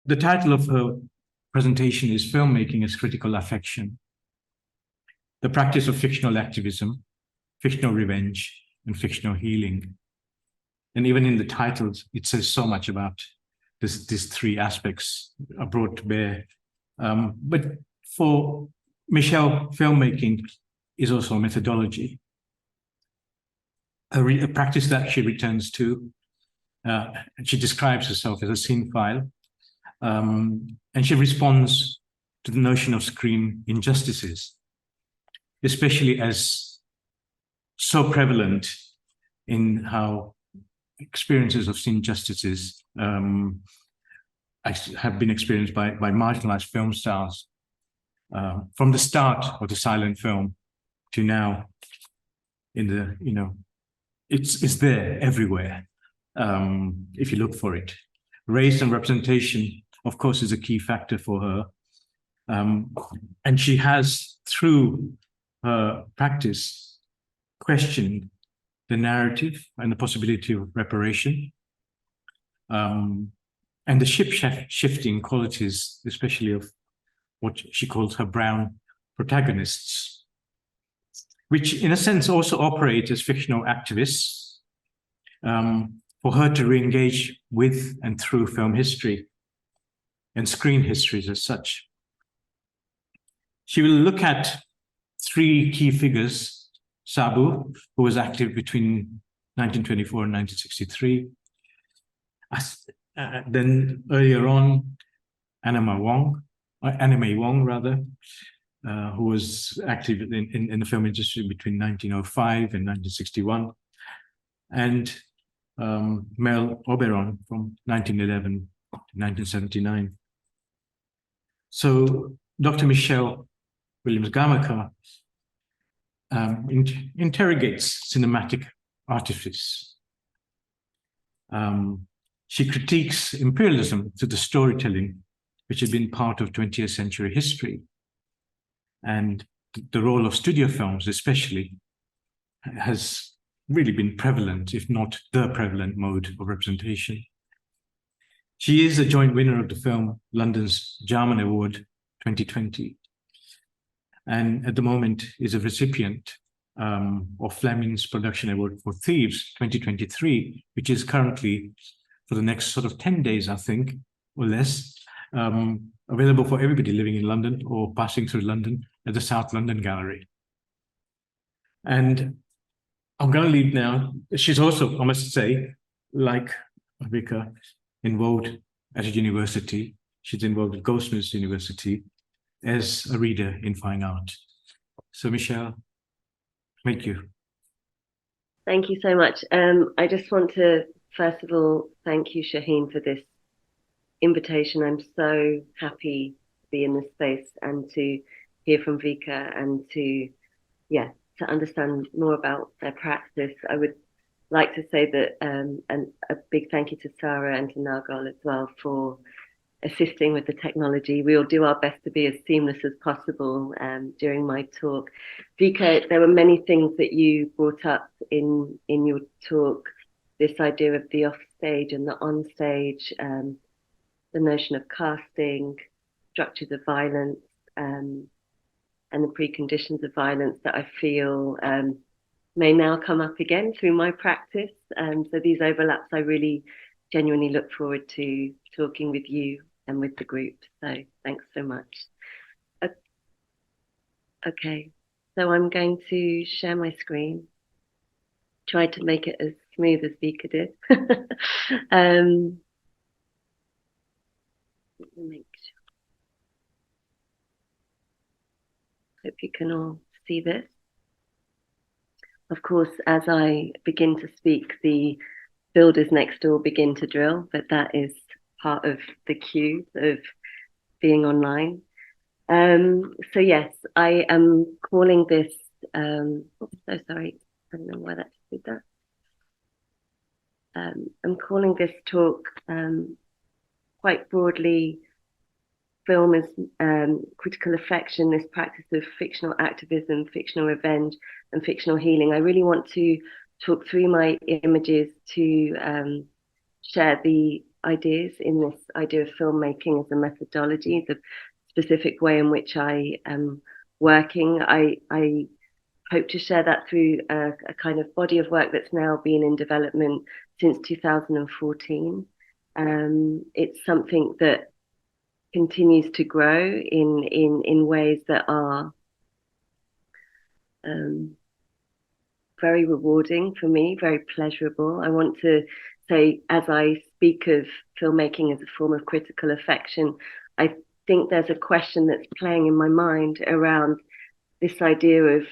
the title of her presentation is Filmmaking as Critical Affection, the Practice of Fictional Activism, Fictional Revenge, and Fictional Healing. And even in the titles, it says so much about these three aspects are brought to bear. But for Michelle, filmmaking is also a methodology, a practice that she returns to. And she describes herself as a cinephile, and she responds to the notion of screen injustices, especially as so prevalent in how experiences of injustices have been experienced by marginalized film stars from the start of the silent film to now. In the it's there everywhere if you look for it. Race and representation, of course, is a key factor for her, and she has, through her practice, questioned the narrative and the possibility of reparation, and the shifting qualities, especially of what she calls her brown protagonists, which in a sense also operate as fictional activists, for her to re-engage with and through film history and screen histories as such. She will look at three key figures: Sabu, who was active between 1924 and 1963. Then earlier on, Anna May Wong, who was active in the film industry between 1905 and 1961, and Mel Oberon from 1911 to 1979. So Dr. Michelle Williams-Gamaker interrogates cinematic artifice. She critiques imperialism to the storytelling, which had been part of 20th century history, and the role of studio films especially has really been prevalent, if not the prevalent mode of representation. She is a joint winner of the film London's Jarman Award 2020, and at the moment is a recipient of Fleming's Production Award for Thieves 2023, which is currently, for the next sort of 10 days, I think, or less, available for everybody living in London or passing through London at the South London Gallery. And I'm going to leave now. She's also, I must say, like Vika, involved at a university. She's involved at Goldsmiths University as a reader in fine art. So, Michelle, thank you. Thank you so much. I just want to, first of all, thank you, Shaheen, for this invitation. I'm so happy to be in this space and to hear from Vika and to understand more about their practice. I would like to say that and a big thank you to Sarah and to Nagal as well for assisting with the technology. We will do our best to be as seamless as possible during my talk. Vika, there were many things that you brought up in your talk, this idea of the offstage and the onstage, the notion of casting, structures of violence, and the preconditions of violence that I feel may now come up again through my practice. So these overlaps, I really genuinely look forward to talking with you and with the group. So thanks so much. Okay, so I'm going to share my screen. Try to make it as smooth as Vika did. Make sure. Hope you can all see this. Of course, as I begin to speak, the builders next door begin to drill, but that is part of the cue of being online. So yes, I am calling this, so sorry, I don't know why that did that. I'm calling this talk quite broadly, film as critical affection, this practice of fictional activism, fictional revenge, and fictional healing. I really want to talk through my images to share the ideas in this idea of filmmaking as a methodology, the specific way in which I am working. I hope to share that through a kind of body of work that's now been in development since 2014. It's something that continues to grow in ways that are very rewarding for me, very pleasurable. I want to say, as I speak of filmmaking as a form of critical affection, I think there's a question that's playing in my mind around this idea of,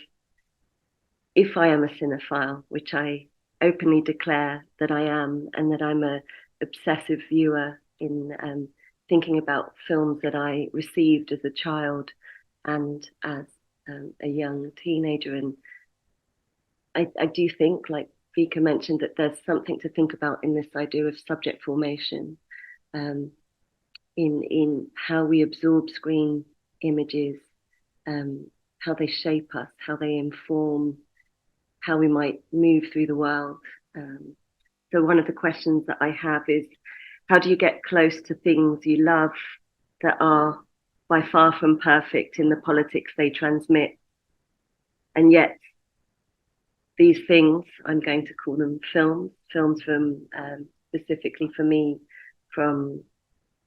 if I am a cinephile, which I openly declare that I am, and that I'm a obsessive viewer in thinking about films that I received as a child and as a young teenager. And I do think, like Vika mentioned, that there's something to think about in this idea of subject formation, in how we absorb screen images, how they shape us, how they inform how we might move through the world. So one of the questions that I have is, how do you get close to things you love that are by far from perfect in the politics they transmit? And yet these things, I'm going to call them films from, specifically for me, from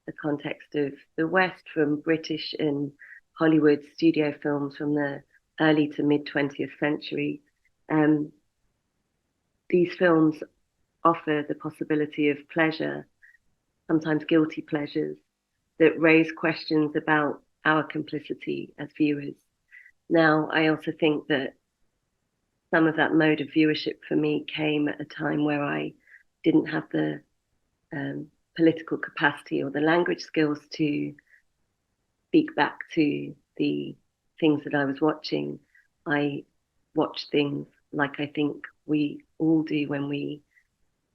the context of the West, from British and Hollywood studio films from the early to mid 20th century. These films offer the possibility of pleasure, sometimes guilty pleasures, that raise questions about our complicity as viewers. Now, I also think that some of that mode of viewership for me came at a time where I didn't have the political capacity or the language skills to speak back to the things that I was watching. I watched things like I think we all do when we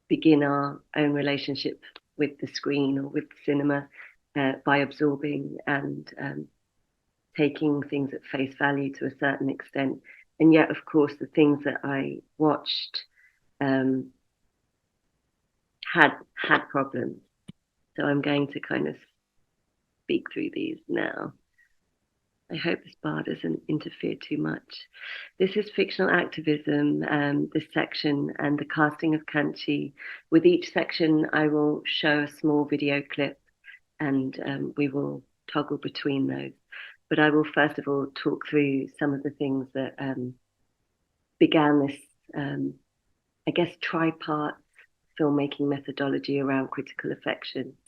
begin our own relationship with the screen or with cinema, by absorbing and taking things at face value to a certain extent. And yet, of course, the things that I watched had problems. So I'm going to kind of speak through these now. I hope this bar doesn't interfere too much. This is fictional activism, this section, and the casting of Kanchi. With each section, I will show a small video clip, and we will toggle between those. But I will first of all talk through some of the things that began this, I guess, tripart filmmaking methodology around critical affection.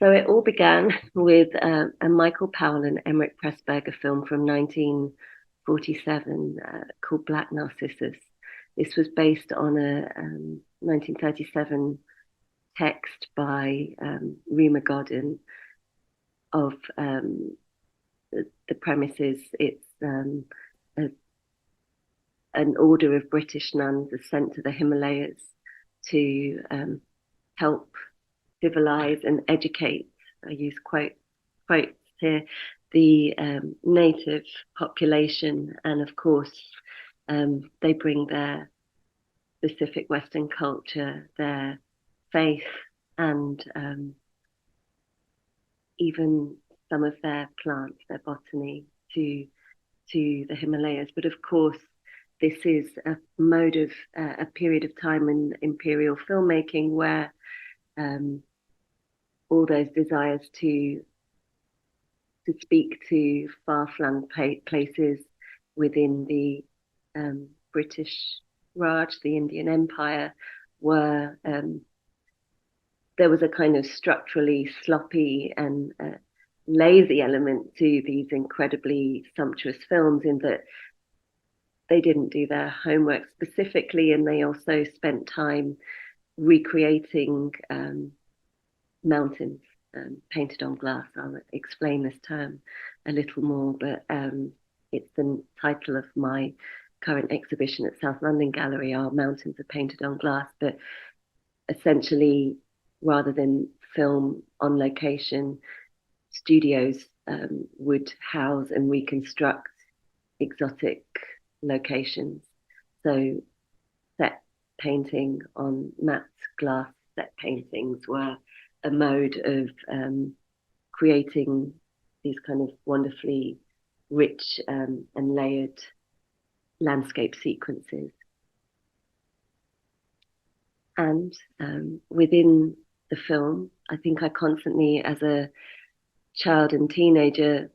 So it all began with a Michael Powell and Emmerich Pressburger film from 1947 called Black Narcissus. This was based on a 1937 text by Rima Godin of the premises. It's an order of British nuns are sent to the Himalayas to help civilize and educate, I use quotes here, the native population. And of course, they bring their specific Western culture, their faith, and even some of their plants, their botany, to the Himalayas. But of course, this is a mode of a period of time in imperial filmmaking where all those desires to speak to far-flung places within the British Raj, the Indian Empire, were there was a kind of structurally sloppy and lazy element to these incredibly sumptuous films, in that they didn't do their homework specifically, and they also spent time recreating mountains painted on glass. I'll explain this term a little more, but it's the title of my current exhibition at South London Gallery. Our mountains are painted on glass, but essentially, rather than film on location, studios would house and reconstruct exotic locations. So set painting on matte glass set paintings were a mode of creating these kind of wonderfully rich and layered landscape sequences. And within the film, I think I constantly, as a child and teenager,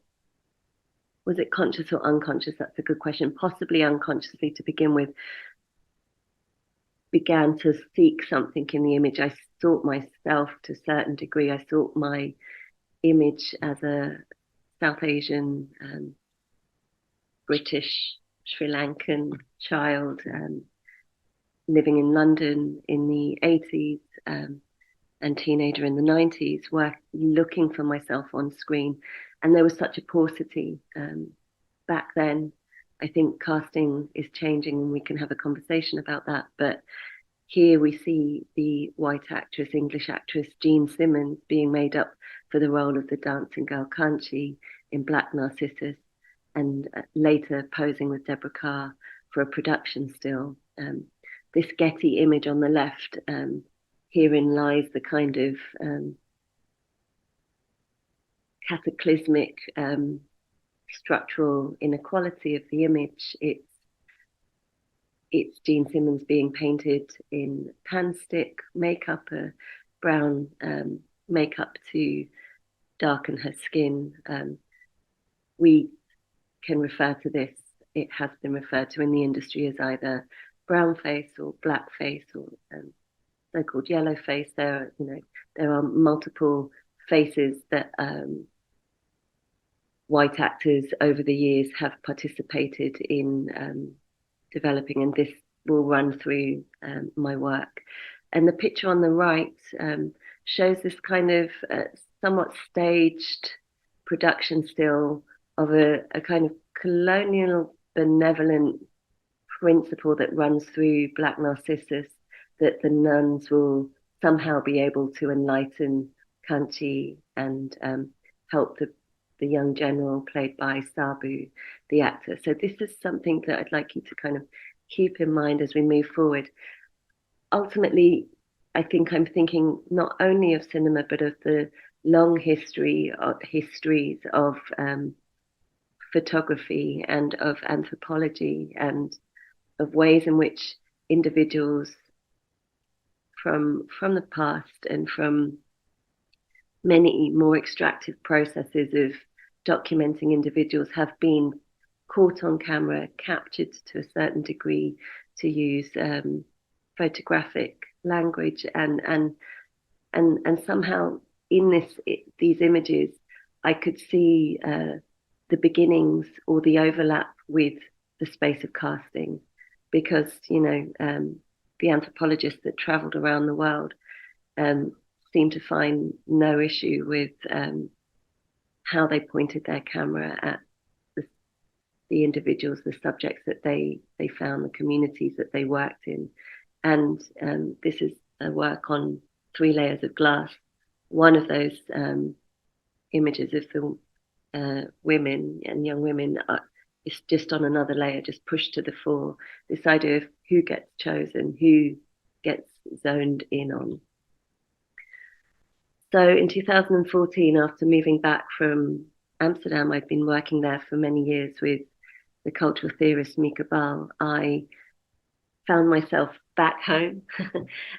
was it conscious or unconscious? That's a good question. Possibly unconsciously to begin with, began to seek something in the image. I sought myself to a certain degree. I sought my image as a South Asian, British, Sri Lankan child, living in London in the 80s and teenager in the 90s, were looking for myself on screen. And there was such a paucity back then. I think casting is changing and we can have a conversation about that. But here we see the white actress, English actress, Jean Simmons, being made up for the role of the dancing girl Kanchi in Black Narcissus, and later posing with Deborah Carr for a production still. This Getty image on the left, herein lies the kind of cataclysmic structural inequality of the image. It's Jean Simmons being painted in pan stick makeup, a brown makeup to darken her skin. We can refer to this, it has been referred to in the industry as either brown face or black face or so-called yellow face. There are multiple faces that white actors over the years have participated in developing, and this will run through my work. And the picture on the right shows this kind of somewhat staged production still of a kind of colonial benevolent principle that runs through Black Narcissus, that the nuns will somehow be able to enlighten Kanchi and help the young general played by Sabu, the actor. So this is something that I'd like you to kind of keep in mind as we move forward. Ultimately, I think I'm thinking not only of cinema, but of the long histories of photography and of anthropology, and of ways in which individuals from the past and from many more extractive processes of documenting individuals have been caught on camera, captured to a certain degree, to use photographic language, and somehow in these images I could see the beginnings or the overlap with the space of casting, because the anthropologists that traveled around the world seemed to find no issue with how they pointed their camera at the individuals, the subjects that they found, the communities that they worked in. And this is a work on 3 layers of glass. One of those images of the women and young women is just on another layer, just pushed to the fore. This idea of who gets chosen, who gets zoned in on. So in 2014, after moving back from Amsterdam, I'd been working there for many years with the cultural theorist Mika Bal. I found myself back home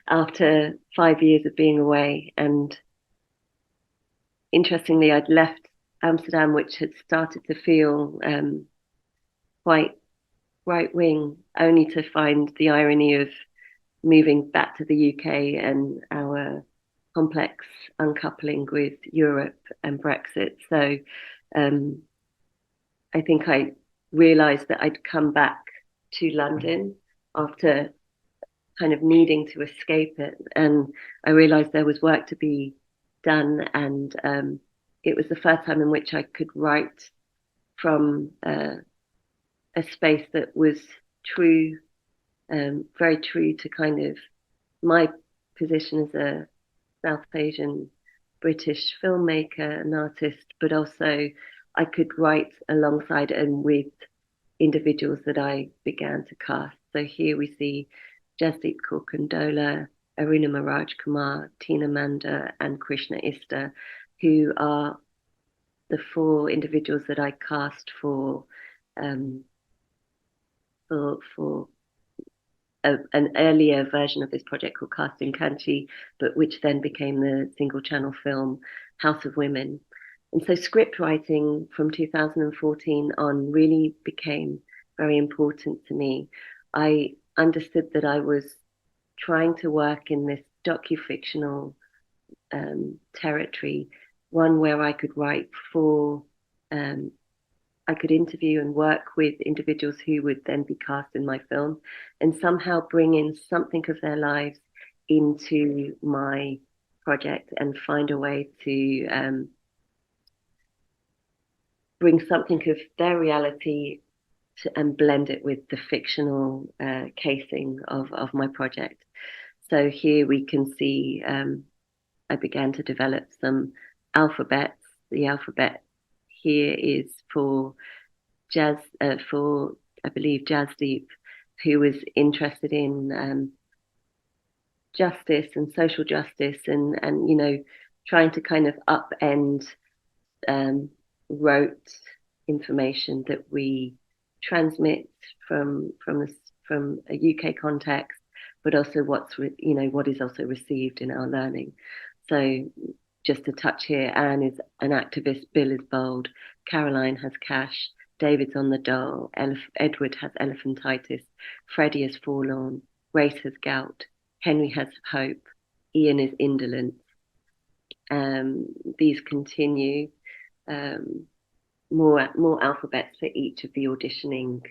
after 5 years of being away. And interestingly, I'd left Amsterdam, which had started to feel quite right-wing, only to find the irony of moving back to the UK and our complex uncoupling with Europe and Brexit. So I think I realized that I'd come back to London after kind of needing to escape it. And I realized there was work to be done. And it was the first time in which I could write from a space that was true, very true to kind of my position as a South Asian British filmmaker and artist, but also I could write alongside and with individuals that I began to cast. So here we see Jasdeep Kaur Kandola, Aruna Maraj Kumar, Tina Manda, and Krishna Ista, who are the 4 individuals that I cast for an earlier version of this project called Casting Kanchi, but which then became the single channel film House of Women. And so script writing from 2014 on really became very important to me. I understood that I was trying to work in this docu-fictional territory, one where I could write for, I could interview and work with individuals who would then be cast in my film and somehow bring in something of their lives into my project and find a way to bring something of their reality and blend it with the fictional casing of my project. So here we can see I began to develop some alphabets. The alphabet here is for I believe Jasdeep, who was interested in justice and social justice and you know, trying to kind of upend rote information that we transmit from a UK context, but also what is also received in our learning. So just to touch here, Anne is an activist, Bill is bold, Caroline has cash, David's on the dole, Edward has elephantitis, Freddie is forlorn, Grace has gout, Henry has hope, Ian is indolent. These continue. More alphabets for each of the auditioning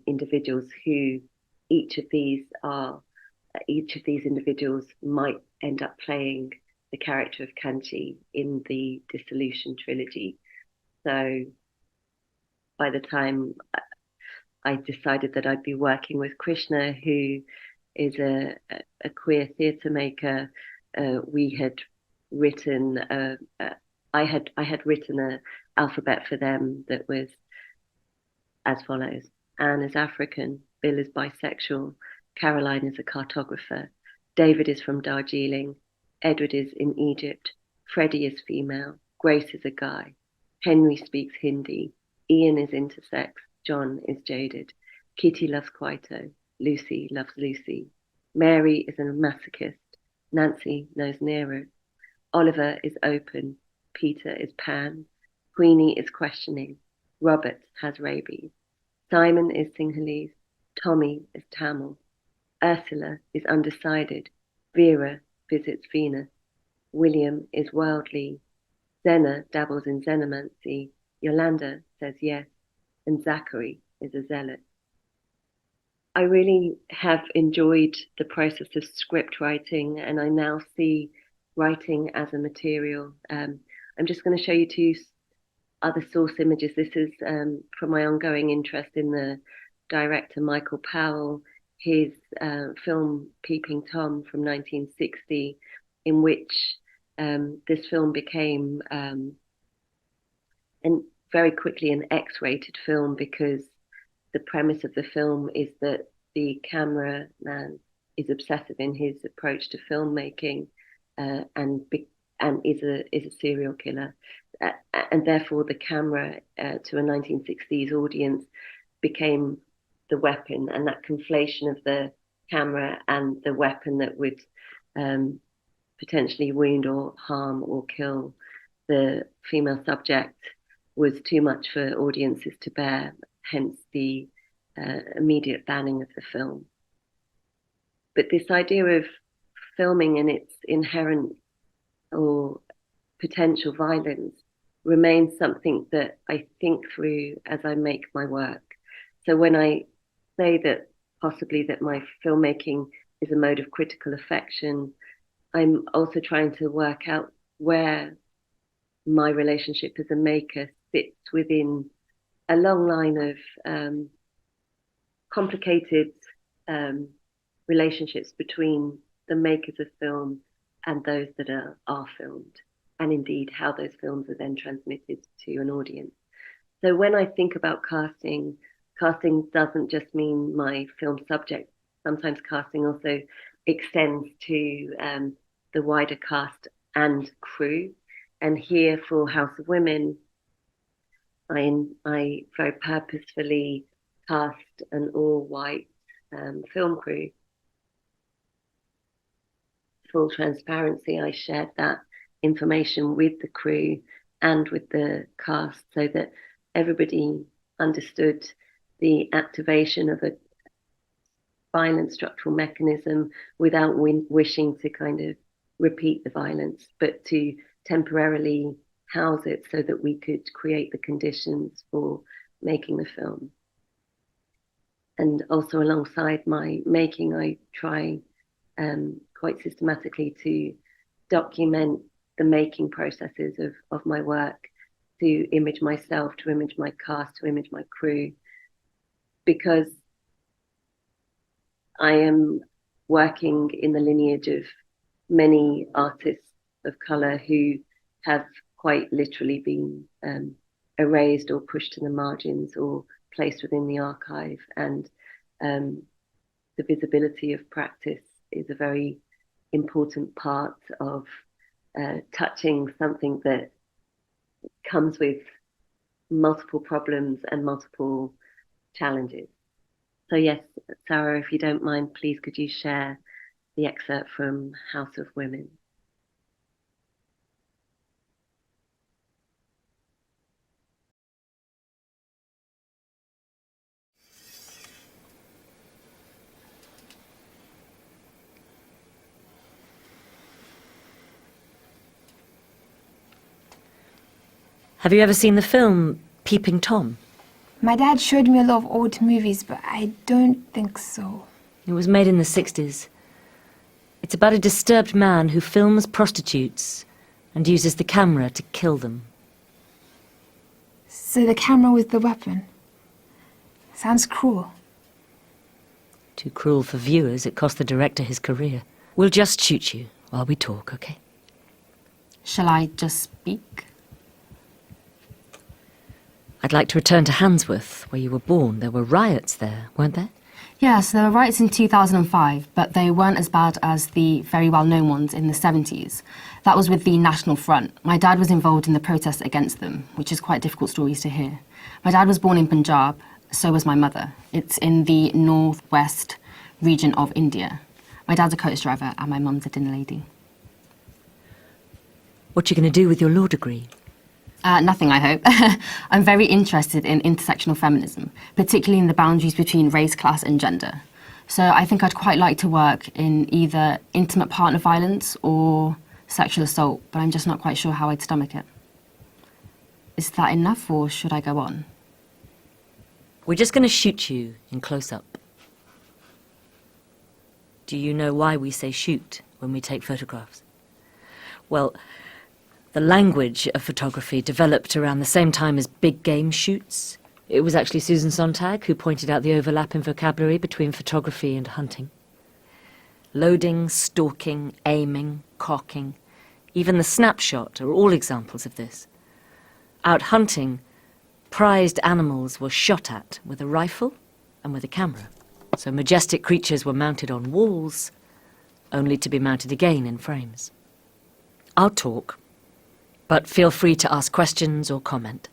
individuals who each of these individuals might end up playing the character of Kanchi in the Dissolution trilogy. So by the time I decided that I'd be working with Krishna, who is a queer theatre maker, we had written I had written an alphabet for them that was as follows: Anne is African, Bill is bisexual, Caroline is a cartographer, David is from Darjeeling, Edward is in Egypt, Freddie is female, Grace is a guy, Henry speaks Hindi, Ian is intersex, John is jaded, Kitty loves Kwaito, Lucy loves Lucy, Mary is a masochist, Nancy knows Nero, Oliver is open, Peter is Pan, Queenie is questioning, Robert has rabies, Simon is Sinhalese, Tommy is Tamil, Ursula is undecided, Vera visits Venus, William is worldly, Zena dabbles in xenomancy, Yolanda says yes, and Zachary is a zealot. I really have enjoyed the process of script writing, and I now see writing as a material. I'm just going to show you 2 other source images. This is from my ongoing interest in the director Michael Powell, his film Peeping Tom from 1960, in which this film became and very quickly an X-rated film, because the premise of the film is that the cameraman is obsessive in his approach to filmmaking and is a serial killer, and therefore the camera to a 1960s audience became the weapon, and that conflation of the camera and the weapon that would potentially wound or harm or kill the female subject was too much for audiences to bear, hence the immediate banning of the film. But this idea of filming and its inherent or potential violence remains something that I think through as I make my work. So when I say that possibly that my filmmaking is a mode of critical affection, I'm also trying to work out where my relationship as a maker sits within a long line of complicated relationships between the makers of film and those that are filmed, and indeed how those films are then transmitted to an audience. So when I think about casting doesn't just mean my film subject sometimes casting also extends to the wider cast and crew. And here for House of Women, I very purposefully cast an all-white film crew. Full transparency, I shared that information with the crew and with the cast so that everybody understood the activation of a violent structural mechanism without wishing to kind of repeat the violence, but to temporarily house it so that we could create the conditions for making the film. And also alongside my making, I try quite systematically to document the making processes of my work, to image myself, to image my cast, to image my crew, because I am working in the lineage of many artists of colour who have quite literally been erased or pushed to the margins or placed within the archive. And the visibility of practice is a very important part of touching something that comes with multiple problems and multiple challenges. So yes, Sarah, if you don't mind, please could you share the excerpt from House of Women? Have you ever seen the film Peeping Tom? My dad showed me a lot of old movies, but I don't think so. It was made in the 60s. It's about a disturbed man who films prostitutes and uses the camera to kill them. So the camera was the weapon. Sounds cruel. Too cruel for viewers, it cost the director his career. We'll just shoot you while we talk, okay? Shall I just speak? I'd like to return to Handsworth, where you were born. There were riots there, weren't there? Yes, there were riots in 2005, but they weren't as bad as the very well-known ones in the 70s. That was with the National Front. My dad was involved in the protests against them, which is quite difficult stories to hear. My dad was born in Punjab, so was my mother. It's in the northwest region of India. My dad's a coach driver and my mum's a dinner lady. What are you going to do with your law degree? Nothing, I hope. I'm very interested in intersectional feminism, particularly in the boundaries between race, class and gender. So I think I'd quite like to work in either intimate partner violence or sexual assault, but I'm just not quite sure how I'd stomach it. Is that enough, or should I go on? We're just going to shoot you in close-up. Do you know why we say shoot when we take photographs? Well, the language of photography developed around the same time as big game shoots. It was actually Susan Sontag who pointed out the overlap in vocabulary between photography and hunting. Loading, stalking, aiming, cocking, even the snapshot are all examples of this. Out hunting, prized animals were shot at with a rifle and with a camera. So majestic creatures were mounted on walls, only to be mounted again in frames. I'll talk, but feel free to ask questions or comment.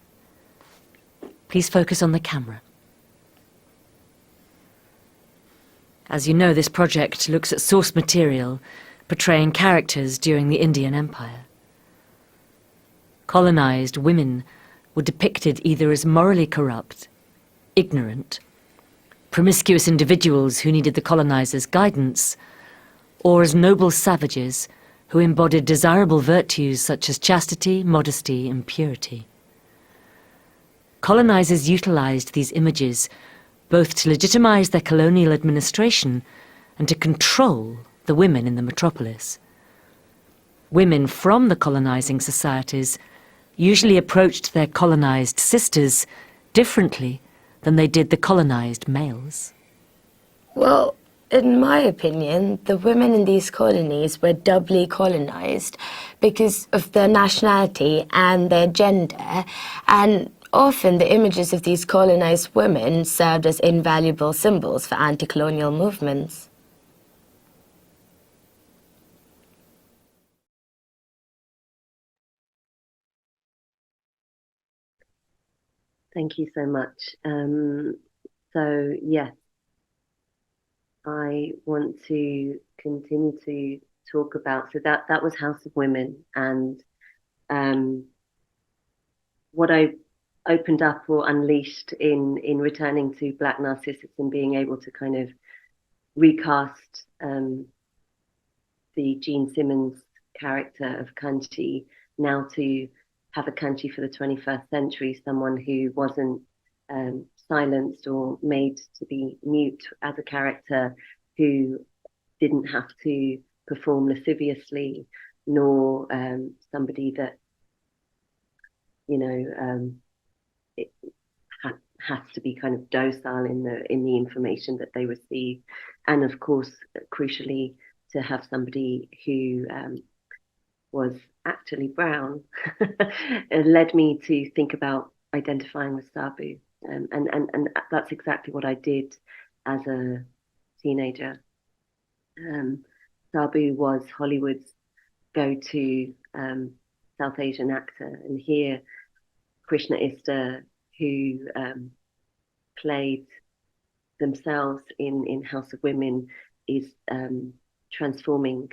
Please focus on the camera. As you know, this project looks at source material portraying characters during the Indian Empire. Colonized women were depicted either as morally corrupt, ignorant, promiscuous individuals who needed the colonizers' guidance, or as noble savages who embodied desirable virtues such as chastity, modesty, and purity. Colonizers utilized these images both to legitimize their colonial administration and to control the women in the metropolis. Women from the colonizing societies usually approached their colonized sisters differently than they did the colonized males. Well, in my opinion, the women in these colonies were doubly colonized because of their nationality and their gender, and often the images of these colonized women served as invaluable symbols for anti-colonial movements. Thank you so much. So yes, I want to continue to talk about, so that was House of Women, and what I opened up or unleashed in returning to Black Narcissus and being able to kind of recast the Gene Simmons character of Kanchi, now to have a Kanchi for the 21st century, someone who wasn't silenced or made to be mute as a character, who didn't have to perform lasciviously, nor somebody that, you know, it has to be kind of docile in the information that they receive. And of course, crucially, to have somebody who was actually brown led me to think about identifying with Sabu. And that's exactly what I did as a teenager. Sabu was Hollywood's go-to South Asian actor, and here Krishna Ista, who played themselves in House of Women, is transforming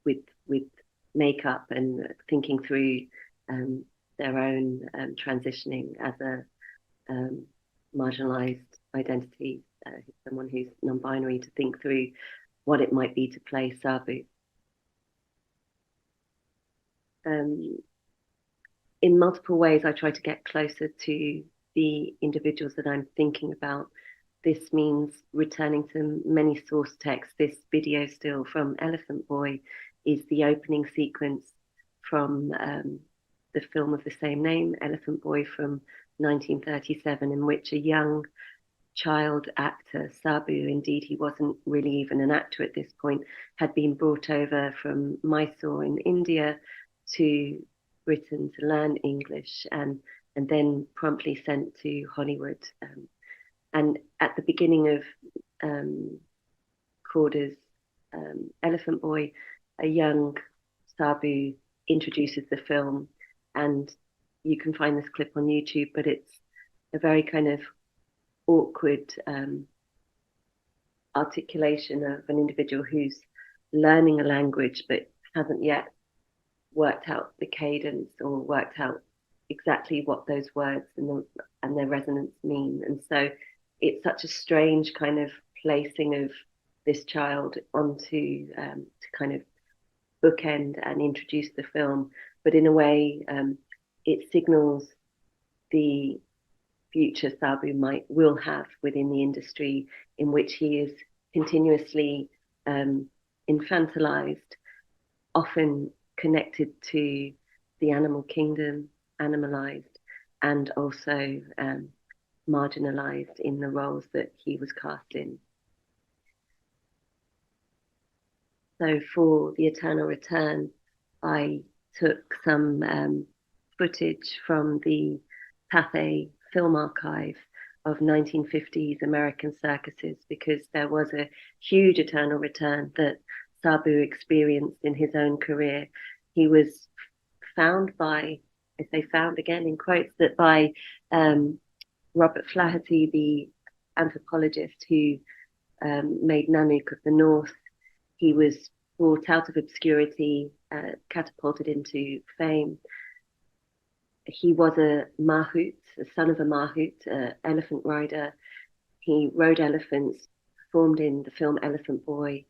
with makeup and thinking through their own transitioning as a marginalized identity, someone who's non-binary, to think through what it might be to play Sabu. In multiple ways, I try to get closer to the individuals that I'm thinking about. This means returning to many source texts. This video still from Elephant Boy is the opening sequence from the film of the same name, Elephant Boy, from 1937, in which a young child actor, Sabu, indeed he wasn't really even an actor at this point, had been brought over from Mysore in India to Britain to learn English, and then promptly sent to Hollywood. And at the beginning of Korda's Elephant Boy, a young Sabu introduces the film, and you can find this clip on YouTube, but it's a very kind of awkward articulation of an individual who's learning a language but hasn't yet worked out the cadence or worked out exactly what those words and their resonance mean. And so it's such a strange kind of placing of this child onto to kind of bookend and introduce the film, but in a way it signals the future Sabu will have within the industry, in which he is continuously infantilized, often connected to the animal kingdom, animalized, and also marginalized in the roles that he was cast in. So for The Eternal Return, I took some footage from the Pathé Film Archive of 1950s American circuses, because there was a huge eternal return that Sabu experienced in his own career. He was found by, I say found again in quotes, that by Robert Flaherty, the anthropologist who made Nanook of the North. He was brought out of obscurity, catapulted into fame. He was a Mahout, a son of a Mahout, elephant rider. He rode elephants, performed in the film Elephant Boy.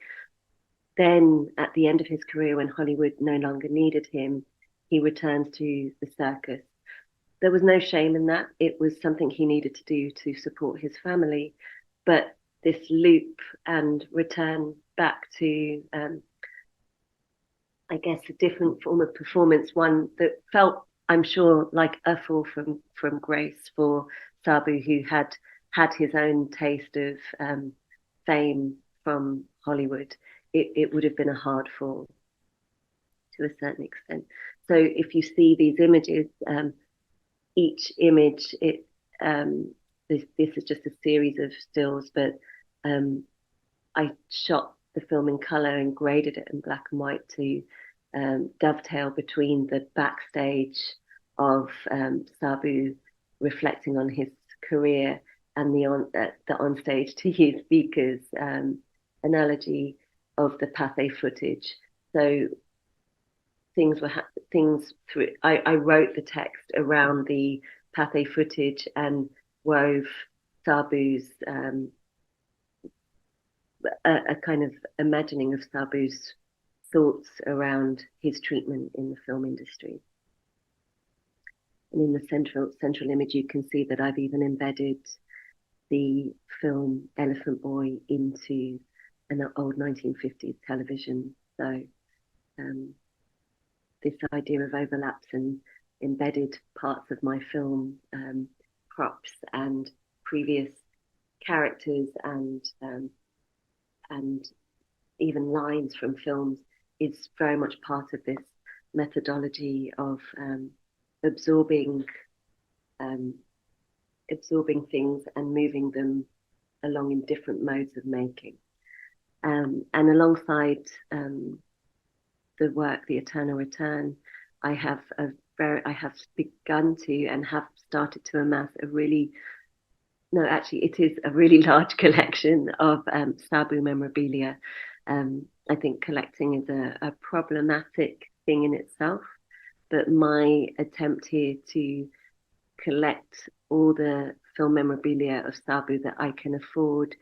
Then at the end of his career, when Hollywood no longer needed him, he returns to the circus. There was no shame in that. It was something he needed to do to support his family. But this loop and return back to, I guess, a different form of performance, one that felt, I'm sure, like a fall from grace for Sabu, who had his own taste of fame from Hollywood. It would have been a hard fall to a certain extent. So if you see these images, each image, this is just a series of stills, but I shot the film in color and graded it in black and white to dovetail between the backstage of Sabu reflecting on his career and the on stage, to use Vika's analogy, of the Pathé footage. So things through. I wrote the text around the Pathé footage and wove Sabu's a kind of imagining of Sabu's thoughts around his treatment in the film industry. And in the central image, you can see that I've even embedded the film Elephant Boy into an old 1950s television. So this idea of overlaps and embedded parts of my film, props and previous characters and even lines from films is very much part of this methodology of absorbing things and moving them along in different modes of making. And alongside the work, The Eternal Return, I have begun to and have started to amass it is a really large collection of Sabu memorabilia. I think collecting is a problematic thing in itself, but my attempt here to collect all the film memorabilia of Sabu that I can afford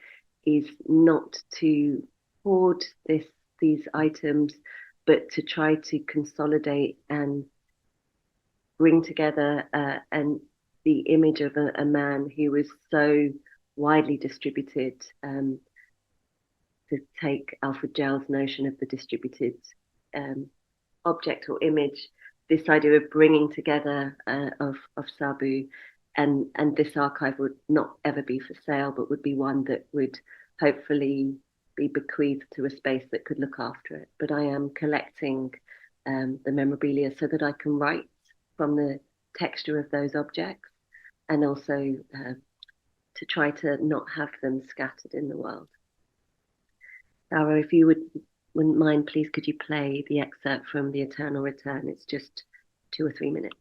is not to hoard these items, but to try to consolidate and bring together the image of a man who was so widely distributed. To take Alfred Gell's notion of the distributed object or image, this idea of bringing together of Sabu, and this archive would not ever be for sale, but would be one that would hopefully be bequeathed to a space that could look after it. But I am collecting the memorabilia so that I can write from the texture of those objects, and also to try to not have them scattered in the world. Sarah, if you wouldn't mind, please could you play the excerpt from The Eternal Return? It's just 2 or 3 minutes.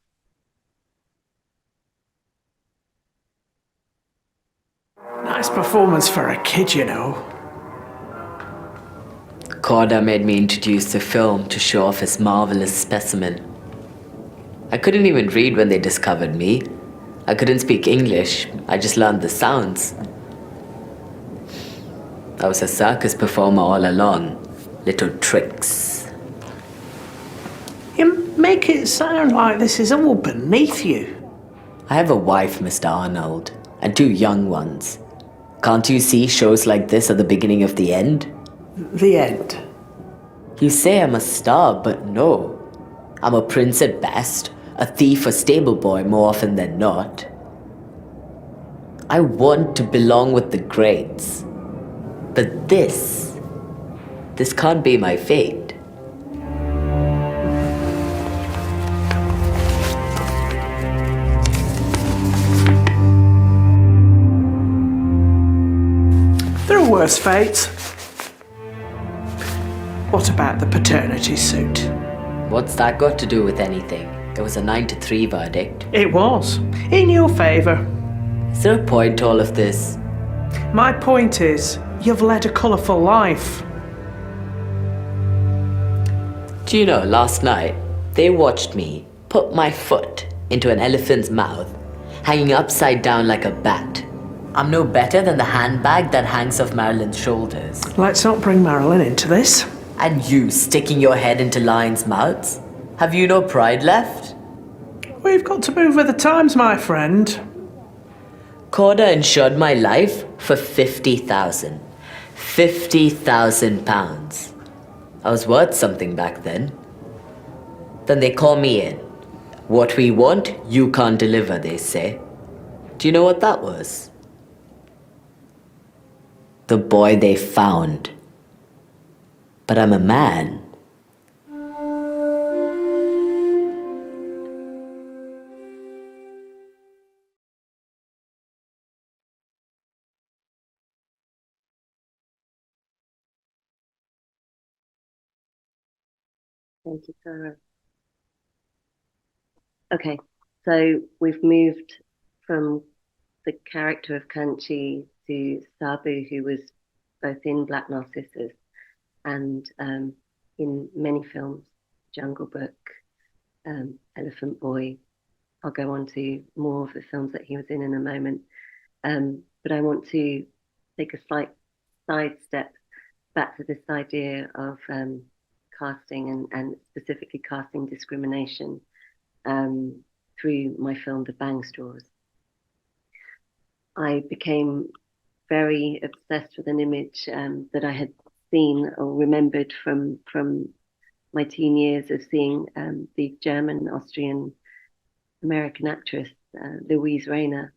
Nice performance for a kid, you know. Korda made me introduce the film to show off his marvelous specimen. I couldn't even read when they discovered me. I couldn't speak English, I just learned the sounds. I was a circus performer all along. Little tricks. You make it sound like this is all beneath you. I have a wife, Mr. Arnold, and 2 young ones. Can't you see shows like this are the beginning of the end? The end. You say I'm a star, but no. I'm a prince at best, a thief or stable boy more often than not. I want to belong with the greats. But this can't be my fate. There are worse fates. What about the paternity suit? What's that got to do with anything? It was a 9-3 verdict. It was. In your favour. Is there a point to all of this? My point is, you've led a colourful life. Do you know, last night, they watched me put my foot into an elephant's mouth, hanging upside down like a bat. I'm no better than the handbag that hangs off Marilyn's shoulders. Let's not bring Marilyn into this. And you sticking your head into lions' mouths? Have you no pride left? We've got to move with the times, my friend. Korda insured my life for 50,000. 50,000 pounds. I was worth something back then. Then they call me in. What we want, you can't deliver, they say. Do you know what that was? The boy they found. But I'm a man. Thank you, Sarah. Okay, so we've moved from the character of Kanchi to Sabu, who was both in Black Narcissus and in many films, Jungle Book, Elephant Boy. I'll go on to more of the films that he was in a moment. But I want to take a slight sidestep back to this idea of casting and specifically casting discrimination through my film, The Bang Straws. I became very obsessed with an image that I had seen or remembered from my teen years of seeing the German-Austrian American actress Louise Rayner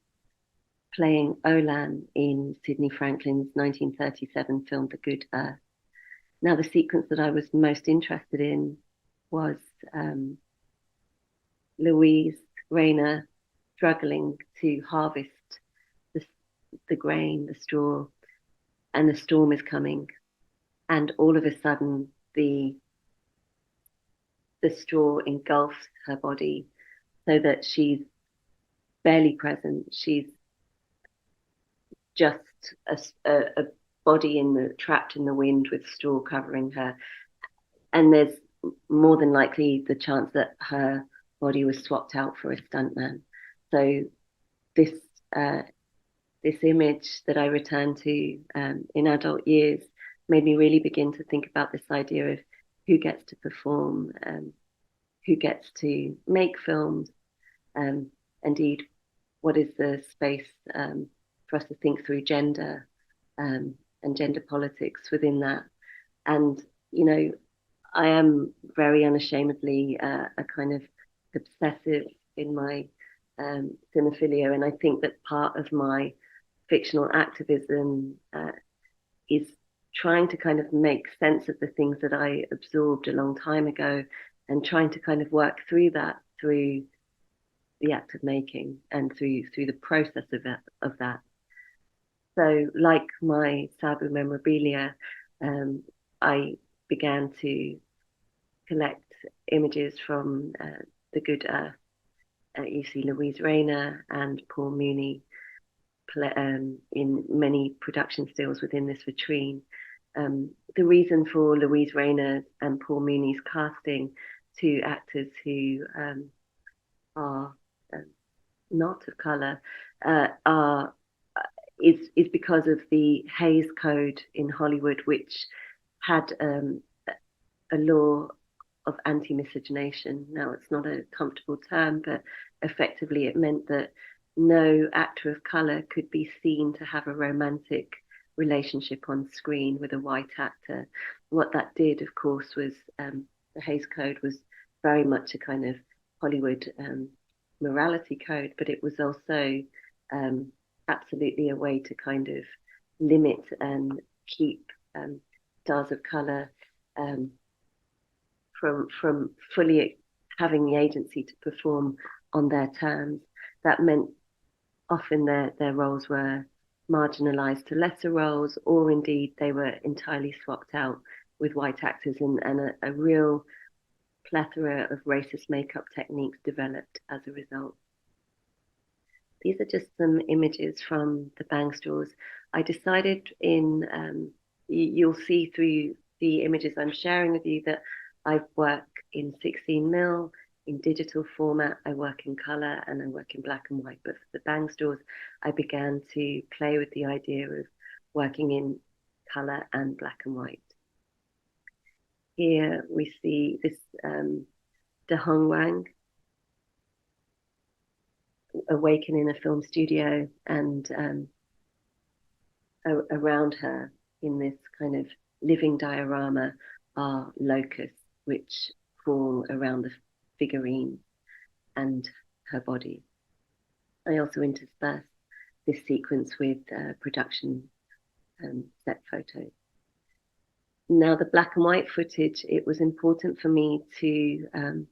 playing Olan in Sidney Franklin's 1937 film The Good Earth. Now, the sequence that I was most interested in was Louise Rayner struggling to harvest the grain, the straw, and the storm is coming. And all of a sudden, the straw engulfs her body so that she's barely present. She's just a body trapped in the wind with straw covering her. And there's more than likely the chance that her body was swapped out for a stuntman. So this image that I returned to in adult years made me really begin to think about this idea of who gets to perform, who gets to make films, indeed, what is the space for us to think through gender and gender politics within that. And, you know, I am very unashamedly a kind of obsessive in my cinephilia, and I think that part of my fictional activism is trying to kind of make sense of the things that I absorbed a long time ago and trying to kind of work through that through the act of making and through the process of that. So like my Sabu memorabilia, I began to collect images from The Good Earth. You see Louise Rayner and Paul Mooney in many production stills within this vitrine. The reason for Louise Rayner and Paul Mooney's casting, two actors who are not of colour, is because of the Hays Code in Hollywood, which had a law of anti-miscegenation. Now, it's not a comfortable term, but effectively it meant that no actor of colour could be seen to have a romantic relationship on screen with a white actor. What that did, of course, was the Hays Code was very much a kind of Hollywood morality code, but it was also absolutely a way to kind of limit and keep stars of colour from fully having the agency to perform on their terms. That meant often their roles were marginalized to lesser roles, or indeed they were entirely swapped out with white actors, and a real plethora of racist makeup techniques developed as a result. These are just some images from the Bang Straws. I decided you'll see through the images I'm sharing with you that I work in 16mm, in digital format, I work in colour, and I work in black and white. But for the Bang Straws, I began to play with the idea of working in colour and black and white. Here we see this De Hong Wang awaken in a film studio, and around her in this kind of living diorama are locusts which fall around the figurine and her body. I also intersperse this sequence with production set photos. Now, the black and white footage, it was important for me to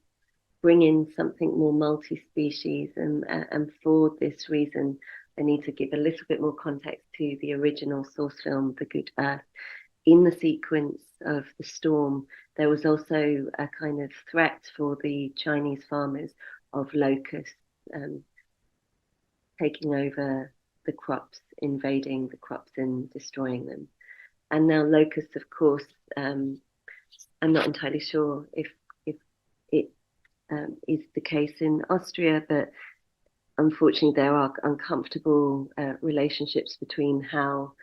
bring in something more multi-species, and for this reason, I need to give a little bit more context to the original source film, The Good Earth. In the sequence of the storm, there was also a kind of threat for the Chinese farmers of locusts taking over the crops, invading the crops and destroying them. And now locusts, of course, I'm not entirely sure if it is the case in Austria, but unfortunately there are uncomfortable relationships between how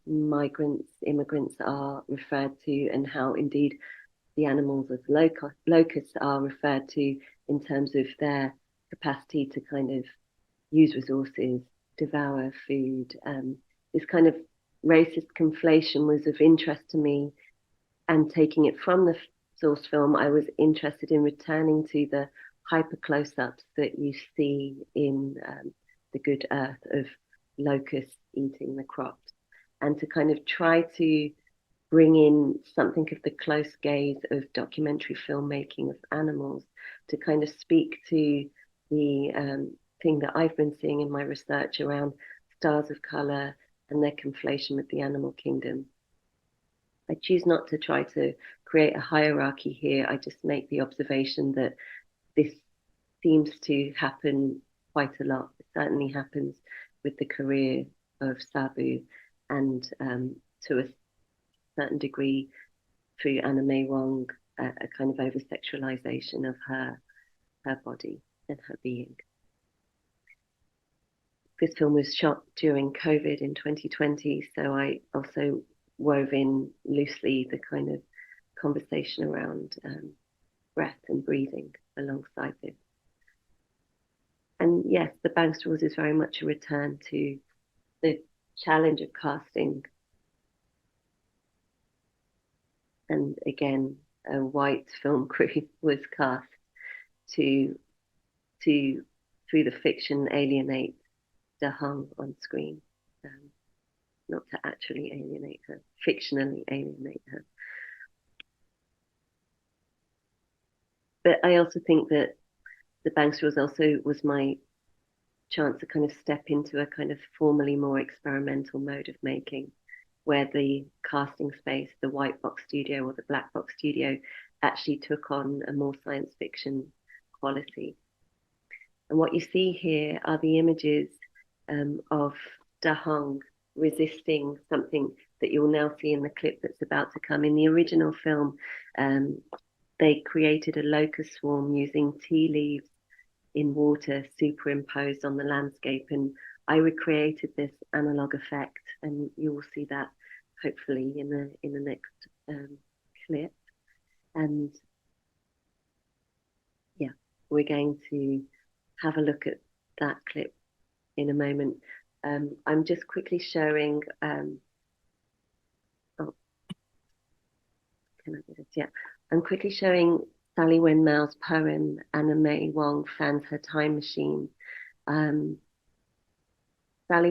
immigrants are referred to, and how indeed the animals of locusts are referred to in terms of their capacity to kind of use resources, devour food. This kind of racist conflation was of interest to me, and taking it from the source film, I was interested in returning to the hyper close-ups that you see in The Good Earth of locusts eating the crops, and to kind of try to bring in something of the close gaze of documentary filmmaking of animals, to kind of speak to the thing that I've been seeing in my research around stars of colour and their conflation with the animal kingdom. I choose not to try to create a hierarchy here. I just make the observation that this seems to happen quite a lot. It certainly happens with the career of Sabu, and to a certain degree through Anna May Wong, a kind of over-sexualization of her body and her being. This film was shot during COVID in 2020, so I also wove in loosely the kind of conversation around breath and breathing alongside this. And yes, The Bank Straws is very much a return to the challenge of casting. And again, a white film crew was cast to through the fiction, alienate Da Hong on screen. Not to actually alienate her, fictionally alienate her. But I also think that The Bank Straws also was my chance to kind of step into a kind of formally more experimental mode of making, where the casting space, the white box studio or the black box studio, actually took on a more science fiction quality. And what you see here are the images of Da Hong resisting something that you'll now see in the clip that's about to come. In the original film, they created a locust swarm using tea leaves in water superimposed on the landscape, and I recreated this analog effect, and you will see that hopefully in the next clip. And yeah, we're going to have a look at that clip in a moment. I'm just quickly showing, can I do this? Yeah, I'm quickly showing Sally Wen-Mao's poem, Anna May Wong Fans Her Time Machine. Sally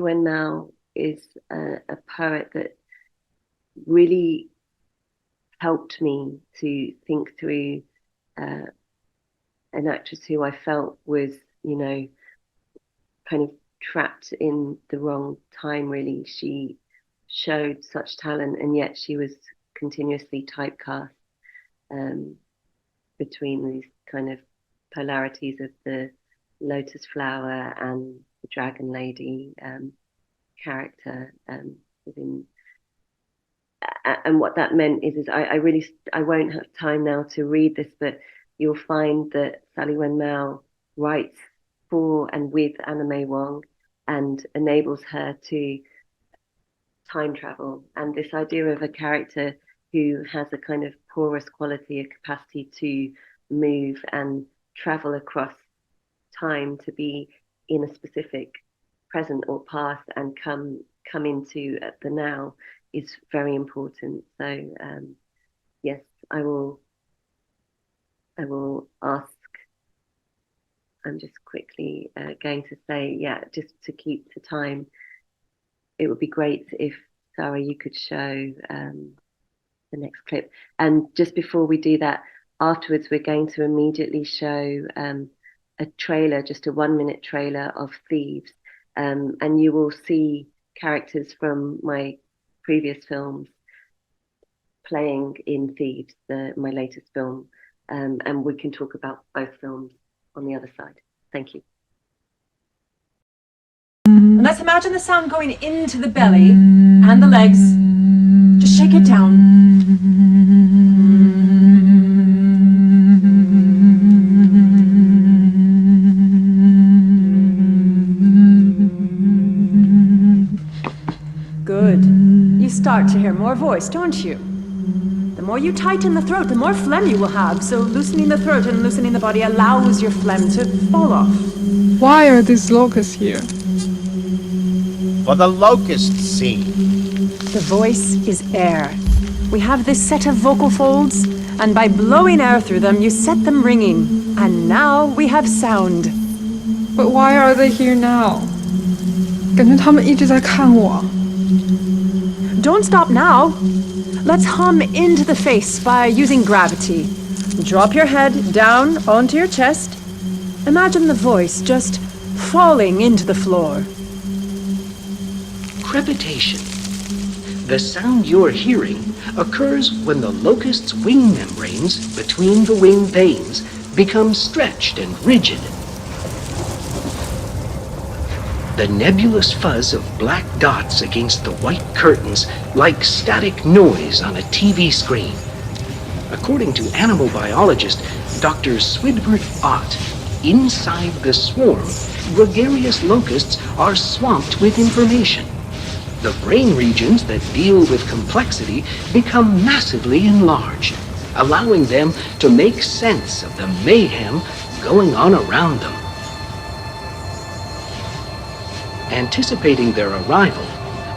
Wen-Mao is a poet that really helped me to think through an actress who I felt was, you know, kind of trapped in the wrong time, really. She showed such talent, and yet she was continuously typecast between these kind of polarities of the lotus flower and the dragon lady character within. And what that meant is I won't have time now to read this, but you'll find that Sally Wen-Mao writes for and with Anna May Wong and enables her to time travel. And this idea of a character who has a kind of porous quality, a capacity to move and travel across time, to be in a specific present or past and come into the now, is very important. So yes, I will ask. I'm just quickly going to say, yeah, just to keep to time, it would be great if, Sarah, you could show the next clip. And just before we do that, afterwards, we're going to immediately show a trailer, just a 1-minute trailer of Thieves. And you will see characters from my previous films playing in Thieves, my latest film, and we can talk about both films on the other side. Thank you. And let's imagine the sound going into the belly and the legs. Just shake it down. Good. You start to hear more voice, don't you? The more you tighten the throat, the more phlegm you will have. So loosening the throat and loosening the body allows your phlegm to fall off. Why are these locusts here? For the locust scene. The voice is air. We have this set of vocal folds, and by blowing air through them, you set them ringing. And now we have sound. But why are they here now? 感觉他们一直在看我。Don't stop now. Let's hum into the face by using gravity. Drop your head down onto your chest. Imagine the voice just falling into the floor. Crepitation. The sound you're hearing occurs when the locust's wing membranes between the wing veins become stretched and rigid. The nebulous fuzz of black dots against the white curtains like static noise on a TV screen. According to animal biologist Dr. Swidbert Ott, inside the swarm, gregarious locusts are swamped with information. The brain regions that deal with complexity become massively enlarged, allowing them to make sense of the mayhem going on around them. Anticipating their arrival,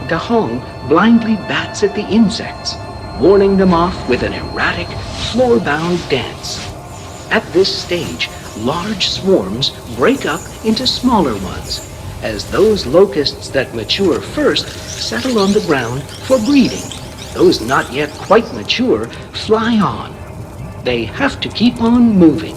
Gahong blindly bats at the insects, warning them off with an erratic, floor-bound dance. At this stage, large swarms break up into smaller ones, as those locusts that mature first settle on the ground for breeding. Those not yet quite mature fly on. They have to keep on moving.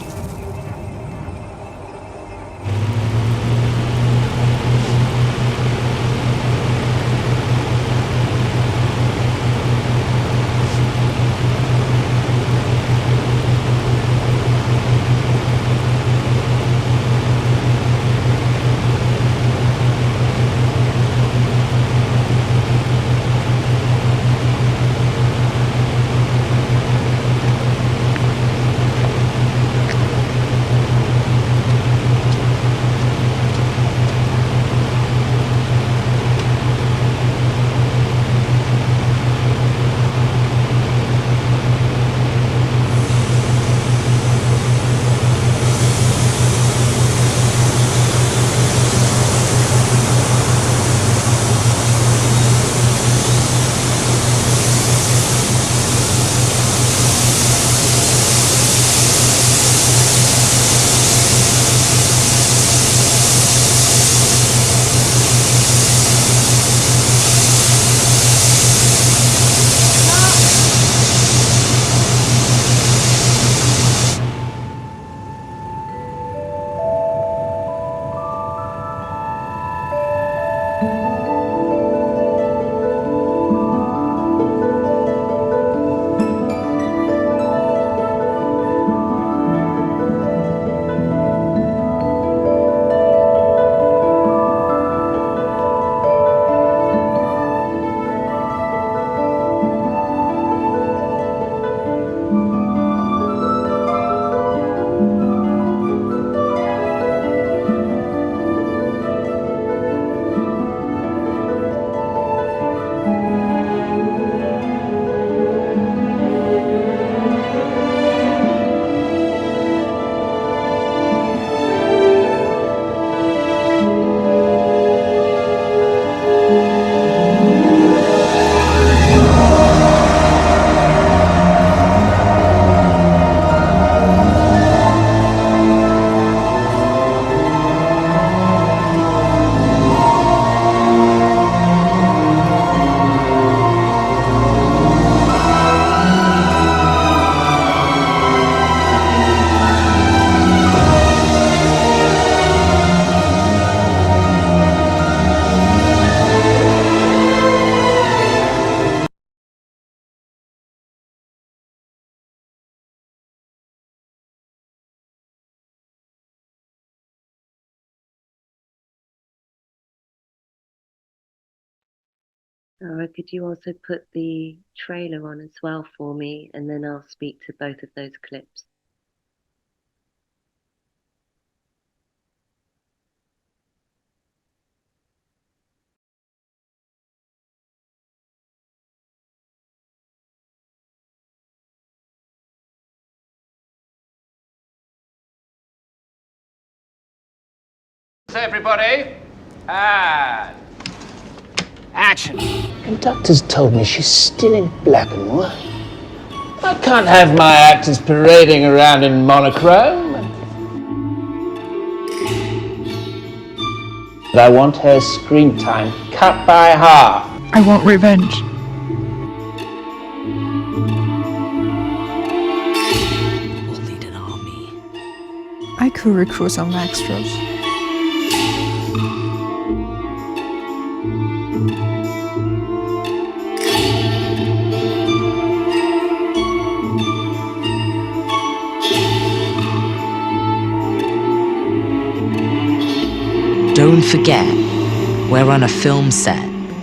Sarah, could you also put the trailer on as well for me, and then I'll speak to both of those clips. Everybody, and Action! Conductor's told me she's still in black and white. I can't have my actors parading around in monochrome. But I want her screen time cut by half. I want revenge. We'll lead an army. I could recruit some extras. Don't forget, we're on a film set,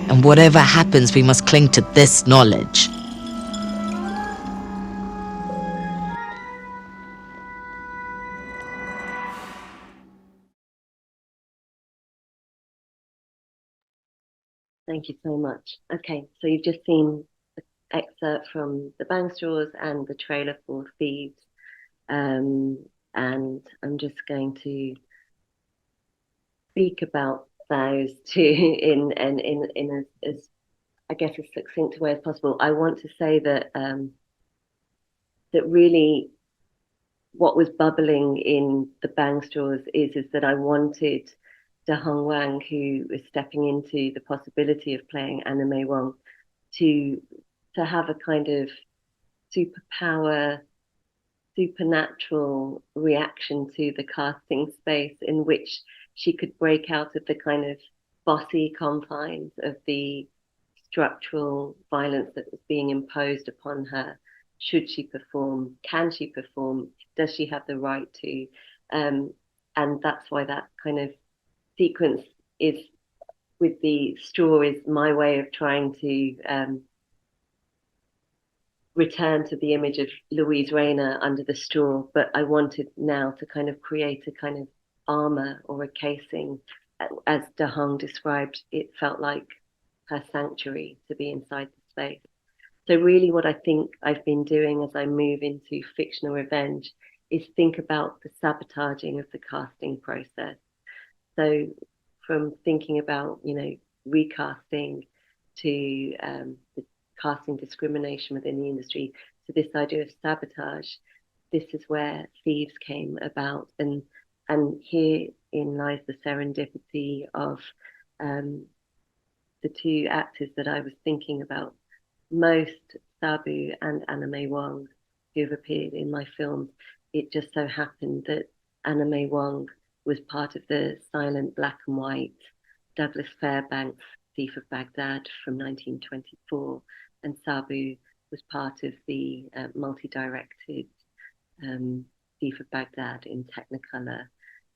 and whatever happens, we must cling to this knowledge. Thank you so much. Okay, so you've just seen an excerpt from the Bang Straws and the trailer for Thieves. And I'm just going to speak about those two in as I guess as succinct a way as possible. I want to say that that really what was bubbling in the Bang Straws is that I wanted Da Hong Wang, who was stepping into the possibility of playing Anna May Wong, to have a kind of superpower, supernatural reaction to the casting space in which she could break out of the kind of bossy confines of the structural violence that was being imposed upon her. Should she perform? Can she perform? Does she have the right to? And that's why that kind of sequence is with the straw is my way of trying to return to the image of Louise Rayner under the straw, but I wanted now to kind of create a kind of armor or a casing. As Da Hong described, it felt like her sanctuary to be inside the space. So really what I think I've been doing as I move into fictional revenge is think about the sabotaging of the casting process. So from thinking about, you know, recasting to the casting discrimination within the industry to this idea of sabotage, this is where Thieves came about. And herein lies the serendipity of the two actors that I was thinking about most, Sabu and Anna May Wong, who have appeared in my films. It just so happened that Anna May Wong was part of the silent black and white Douglas Fairbanks Thief of Baghdad from 1924, and Sabu was part of the multi-directed Thief of Baghdad in Technicolor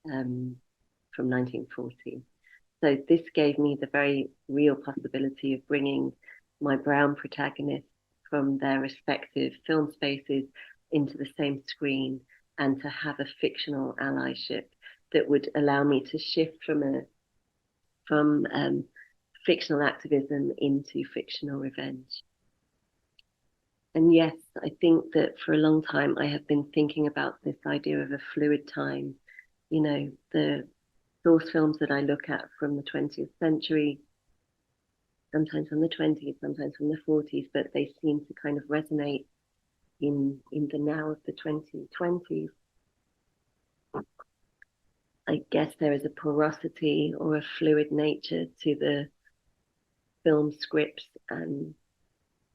from 1940. So this gave me the very real possibility of bringing my brown protagonists from their respective film spaces into the same screen, and to have a fictional allyship that would allow me to shift from fictional activism into fictional revenge. And yes, I think that for a long time I have been thinking about this idea of a fluid time. You know, the source films that I look at from the 20th century, sometimes from the 20s, sometimes from the 40s, but they seem to kind of resonate in the now of the 2020s. I guess there is a porosity or a fluid nature to the film scripts and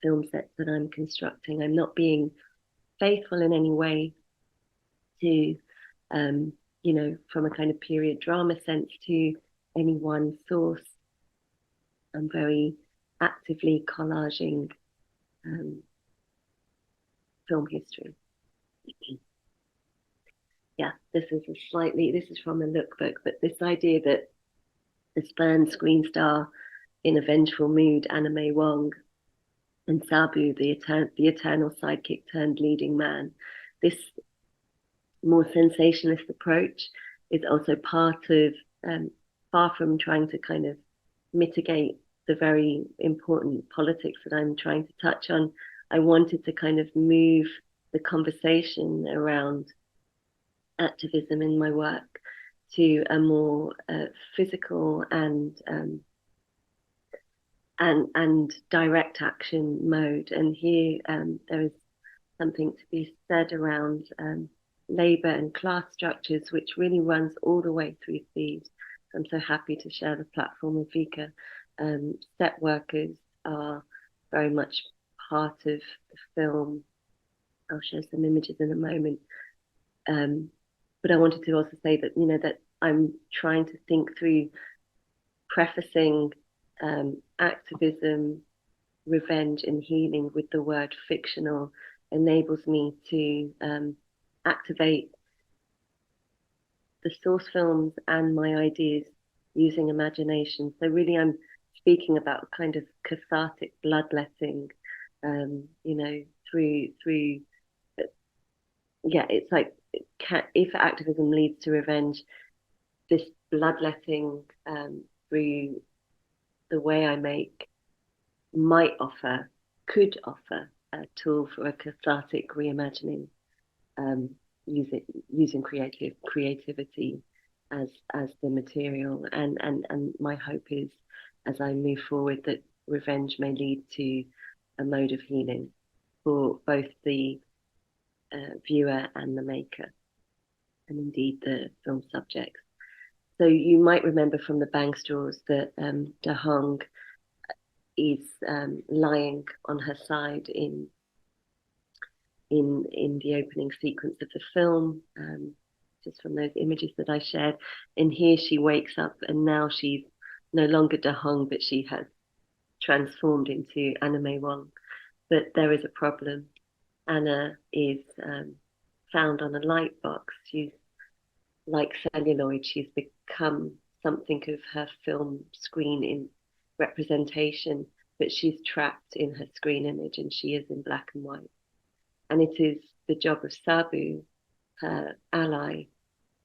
film sets that I'm constructing. I'm not being faithful in any way to, you know, from a kind of period drama sense to any one source. I'm very actively collaging film history. Yeah, this is from a lookbook, but this idea that the Spurn screen star in a vengeful mood, Anime Wong, and Sabu, the eternal sidekick turned leading man. This more sensationalist approach is also part of, far from trying to kind of mitigate the very important politics that I'm trying to touch on, I wanted to kind of move the conversation around activism in my work to a more physical and direct action mode. And here there is something to be said around labor and class structures, which really runs all the way through these. I'm so happy to share the platform with Vika. Set workers are very much part of the film. I'll share some images in a moment. But I wanted to also say that, that I'm trying to think through prefacing activism, revenge, and healing with the word fictional enables me to activate the source films and my ideas using imagination. So really I'm speaking about kind of cathartic bloodletting, through it's like, if activism leads to revenge, this bloodletting through the way I make could offer a tool for a cathartic reimagining, using creativity as the material. And my hope is, as I move forward, that revenge may lead to a mode of healing for both the viewer and the maker, and indeed the film subjects. So you might remember from the bang straws that Da Hong is lying on her side in the opening sequence of the film, just from those images that I shared. And here she wakes up, and now she's no longer Da Hong, but she has transformed into Anime Wong. But there is a problem. Anna is found on a light box. She's like celluloid. She's become something of her film screen in representation, but she's trapped in her screen image, and she is in black and white. And it is the job of Sabu, her ally,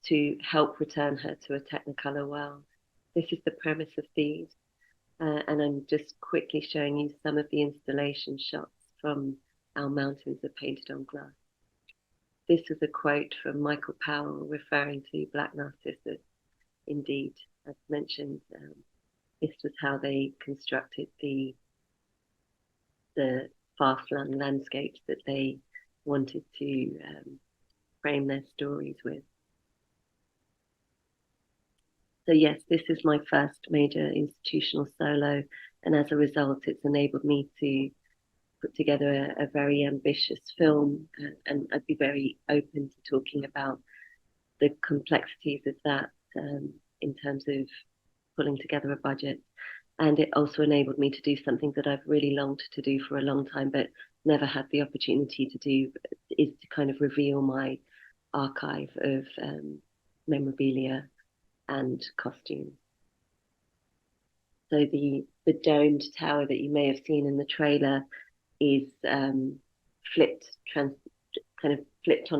to help return her to a Technicolor world. This is the premise of these. And I'm just quickly showing you some of the installation shots from Our Mountains Are Painted on Glass. This is a quote from Michael Powell referring to Black Narcissus. Indeed, as mentioned, this was how they constructed the far-flung landscapes that they wanted to frame their stories with. So yes, this is my first major institutional solo, and as a result, it's enabled me to put together a very ambitious film, and I'd be very open to talking about the complexities of that in terms of pulling together a budget. And it also enabled me to do something that I've really longed to do for a long time, but never had the opportunity to do, is to kind of reveal my archive of memorabilia and costumes. So the domed tower that you may have seen in the trailer is flipped on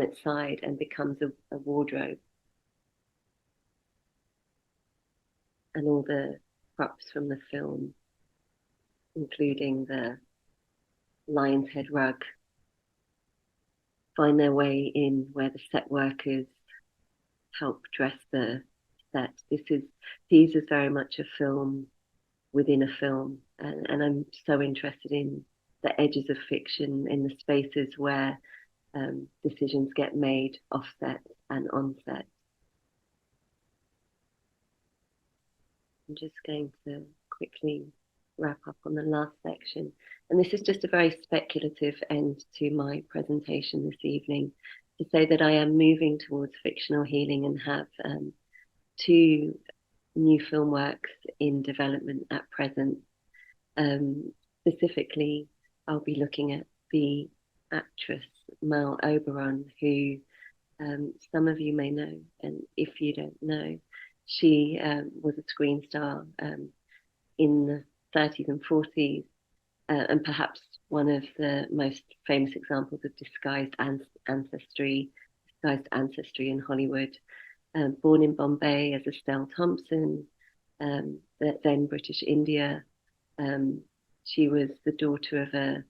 its side and becomes a wardrobe. And all the props from the film, including the lion's head rug, find their way in where the set workers help dress the set. These is very much a film within a film, and I'm so interested in the edges of fiction, in the spaces where decisions get made offset and onset. I'm just going to quickly wrap up on the last section. And this is just a very speculative end to my presentation this evening, to say that I am moving towards fictional healing and have 2 new film works in development at present. Specifically, I'll be looking at the actress Mal Oberon, who some of you may know, and if you don't know, she was a screen star in the 30s and 40s, and perhaps one of the most famous examples of disguised ancestry in Hollywood. Born in Bombay as Estelle Thompson, then British India. She was the daughter of a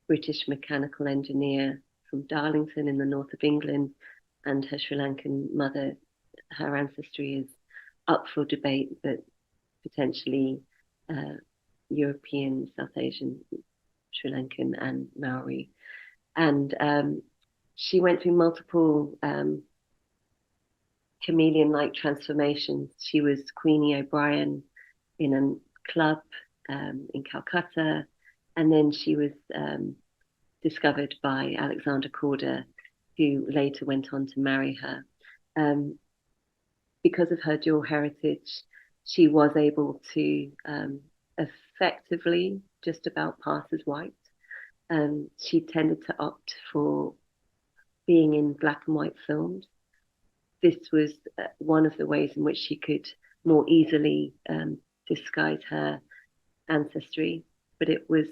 British mechanical engineer from Darlington in the north of England, and her Sri Lankan mother. Her ancestry is up for debate, but potentially European, South Asian, Sri Lankan, and Maori. And she went through multiple chameleon-like transformations. She was Queenie O'Brien in a club in Calcutta, and then she was discovered by Alexander Korda, who later went on to marry her. Because of her dual heritage, she was able to effectively just about pass as white. She tended to opt for being in black and white films. This was one of the ways in which she could more easily disguise her ancestry, but it was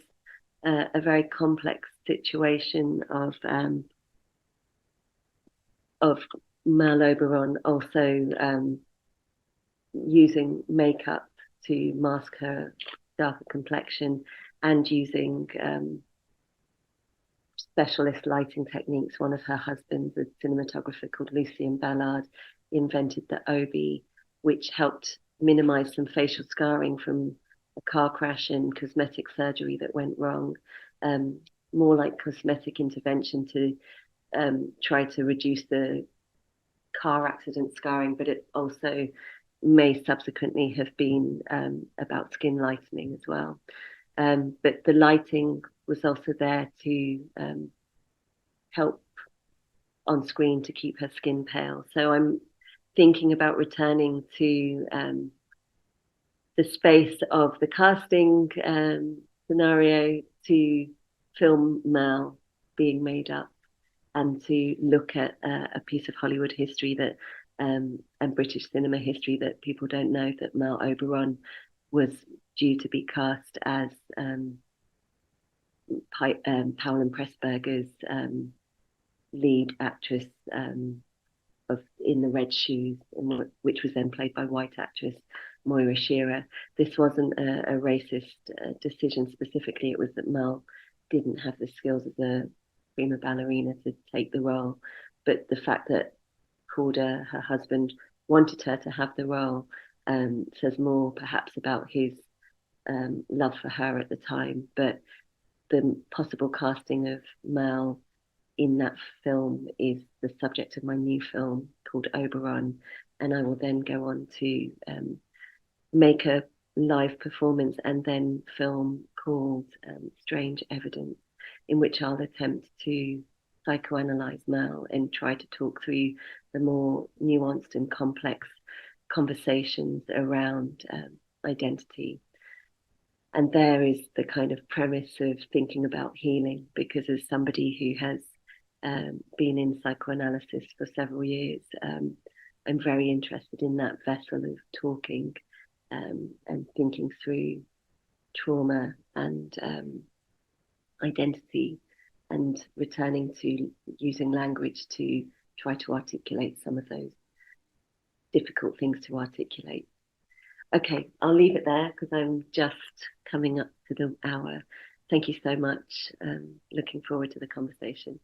a very complex situation of Mal Oberon also using makeup to mask her darker complexion, and using specialist lighting techniques. One of her husbands, a cinematographer called Lucien Ballard, invented the Obi, which helped minimize some facial scarring from a car crash and cosmetic surgery that went wrong. More like cosmetic intervention to try to reduce the car accident scarring, but it also may subsequently have been about skin lightening as well. But the lighting was also there to help on screen to keep her skin pale. So I'm thinking about returning to the space of the casting scenario to film Mal being made up, and to look at a piece of Hollywood history that and British cinema history that people don't know, that Mal Oberon was due to be cast as Powell and Pressburger's lead actress of In the Red Shoes, which was then played by white actress Moira Shearer. This wasn't a racist decision specifically. It was that Mal didn't have the skills as a prima ballerina to take the role, but the fact that Korda, her husband, wanted her to have the role says more perhaps about his love for her at the time. But the possible casting of Mal in that film is the subject of my new film called Oberon, and I will then go on to make a live performance and then film called Strange Evidence, in which I'll attempt to psychoanalyze Mal and try to talk through the more nuanced and complex conversations around identity. And there is the kind of premise of thinking about healing, because as somebody who has been in psychoanalysis for several years, I'm very interested in that vessel of talking and thinking through trauma and identity, and returning to using language to try to articulate some of those difficult things to articulate. Okay, I'll leave it there because I'm just coming up to the hour. Thank you so much. Looking forward to the conversation.